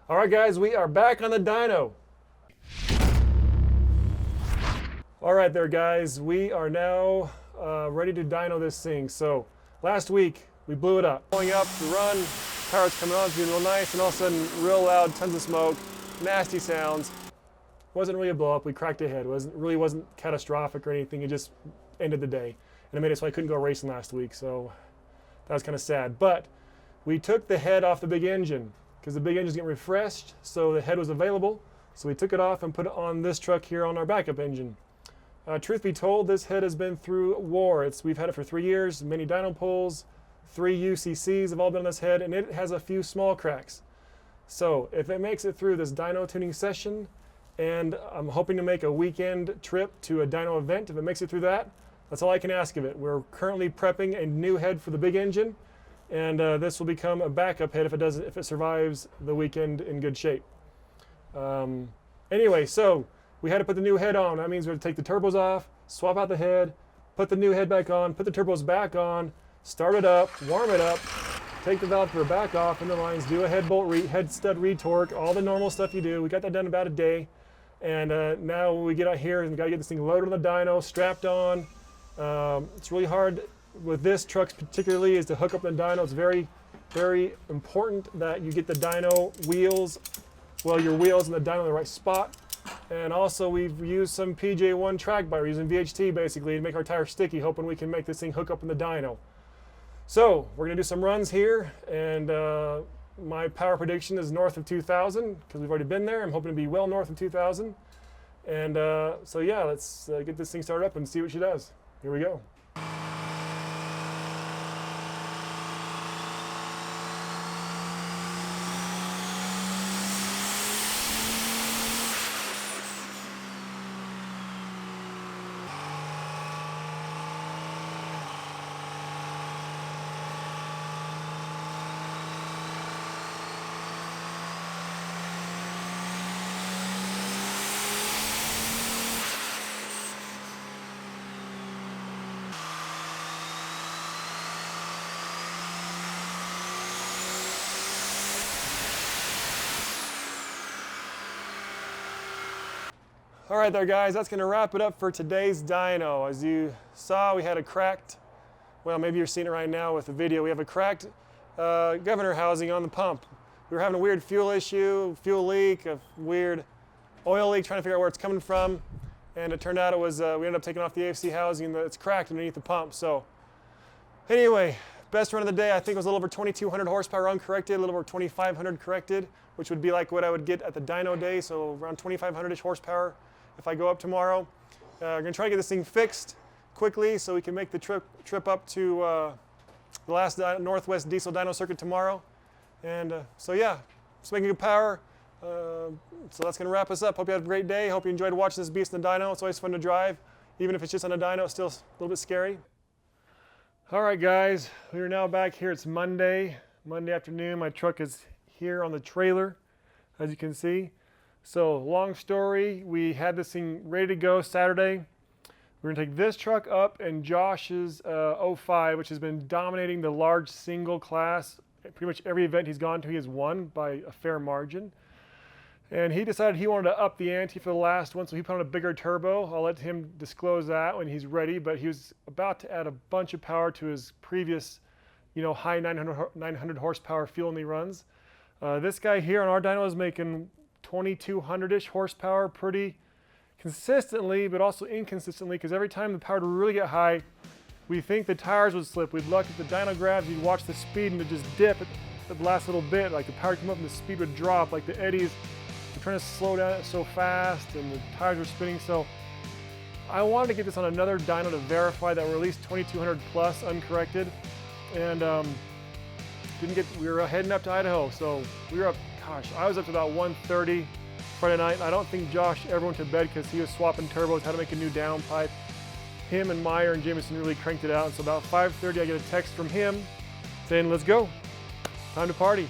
All right, guys, we are back on the dyno. All right there, guys, we are now ready to dyno this thing. So last week we blew it up. Going up the run, power's coming on, it's being real nice, and all of a sudden real loud, tons of smoke, nasty sounds. Wasn't really a blow up, we cracked a head. It wasn't catastrophic or anything, it just ended the day. And it made it so I couldn't go racing last week, so that was kind of sad. But we took the head off the big engine because the big engine's getting refreshed, so the head was available. So we took it off and put it on this truck here on our backup engine. Truth be told, this head has been through war. We've had it for 3 years, many dyno pulls, 3 UCCs have all been on this head, and it has a few small cracks. So if it makes it through this dyno tuning session, and I'm hoping to make a weekend trip to a dyno event, if it makes it through that, that's all I can ask of it. We're currently prepping a new head for the big engine, and this will become a backup head if it survives the weekend in good shape. Anyway, so we had to put the new head on. That means we're going to take the turbos off, swap out the head, put the new head back on, put the turbos back on, start it up, warm it up, take the valve cover back off in the lines, do a head stud retorque, all the normal stuff you do. We got that done in about a day. And now we get out here and we got to get this thing loaded on the dyno, strapped on. It's really hard with this truck particularly is to hook up the dyno. It's very, very important that you get the dyno wheels, your wheels and the dyno in the right spot. And also we've used some PJ1 track bar, using VHT basically to make our tires sticky, hoping we can make this thing hook up in the dyno. So we're going to do some runs here, and my power prediction is north of 2,000 because we've already been there. I'm hoping to be well north of 2,000. And so yeah, let's get this thing started up and see what she does. Here we go. All right there, guys, that's going to wrap it up for today's dyno. As you saw, we had a cracked, well, maybe you're seeing it right now with the video, we have a cracked governor housing on the pump. We were having a weird fuel issue, fuel leak, a weird oil leak, trying to figure out where it's coming from. And it turned out it was, we ended up taking off the AFC housing and it's cracked underneath the pump. So anyway, best run of the day, I think was a little over 2,200 horsepower uncorrected, a little over 2,500 corrected, which would be like what I would get at the dyno day, so around 2,500-ish horsepower. If I go up tomorrow, we're going to try to get this thing fixed quickly so we can make the trip up to the last Northwest diesel dyno circuit tomorrow. And so yeah, just making good power. So that's going to wrap us up. Hope you had a great day. Hope you enjoyed watching this beast in the dyno. It's always fun to drive. Even if it's just on a dyno, it's still a little bit scary. All right, guys, we are now back here. It's Monday afternoon. My truck is here on the trailer, as you can see. So long story, we had this thing ready to go Saturday. We're gonna take this truck up and Josh's 05, which has been dominating the large single class. Pretty much every event he's gone to, he has won by a fair margin. And he decided he wanted to up the ante for the last one, so he put on a bigger turbo. I'll let him disclose that when he's ready, but he was about to add a bunch of power to his previous, high 900 horsepower fuel in the runs. This guy here on our dyno is making 2,200-ish horsepower pretty consistently, but also inconsistently, because every time the power would really get high, we think the tires would slip. We'd look at the dyno grabs, you'd watch the speed and it would just dip at the last little bit, like the power would come up and the speed would drop, like the eddies were trying to slow down so fast and the tires were spinning. So I wanted to get this on another dyno to verify that we're at least 2,200 plus uncorrected, and we were heading up to Idaho, so we were up. Gosh, I was up to about 1:30 Friday night. I don't think Josh ever went to bed because he was swapping turbos, had to make a new downpipe. Him and Meyer and Jameson really cranked it out. And so about 5:30, I get a text from him saying, "Let's go, time to party."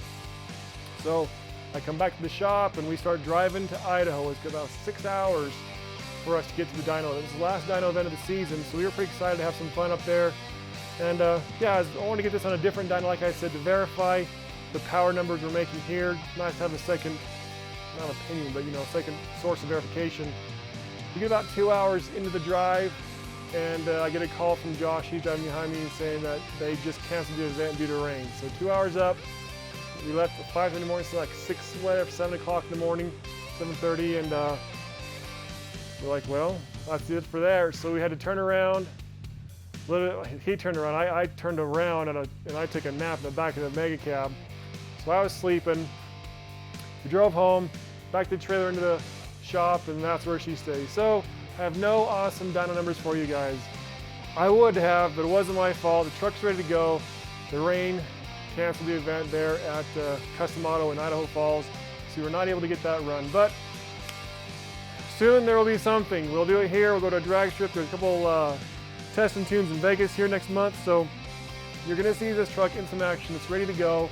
So I come back to the shop and we start driving to Idaho. It's about 6 hours for us to get to the dyno. It was the last dyno event of the season, so we were pretty excited to have some fun up there. And yeah, I wanted to get this on a different dyno, like I said, to verify the power numbers we're making here. Nice to have a second, not opinion, but second source of verification. We get about 2 hours into the drive, and I get a call from Josh, he's driving behind me, saying that they just canceled the event due to rain. So 2 hours up, we left at 5 in the morning, so like 7 o'clock in the morning, 7:30, and we're like, well, that's it for there. So we had to turn around. He turned around, I turned around, and I took a nap in the back of the mega cab. So I was sleeping. We drove home, back to the trailer into the shop, and that's where she stays. So I have no awesome dyno numbers for you guys. I would have, but it wasn't my fault. The truck's ready to go. The rain canceled the event there at Custom Auto in Idaho Falls, so we were not able to get that run. But soon there will be something. We'll do it here. We'll go to a drag strip. There's a couple test and tunes in Vegas here next month, so you're gonna see this truck in some action. It's ready to go.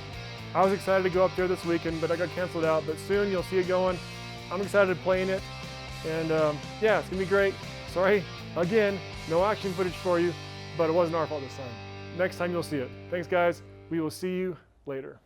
I was excited to go up there this weekend, but I got canceled out. But soon you'll see it going. I'm excited playing it, and yeah, it's gonna be great. Sorry, again, no action footage for you, but it wasn't our fault this time. Next time you'll see it. Thanks guys, we will see you later.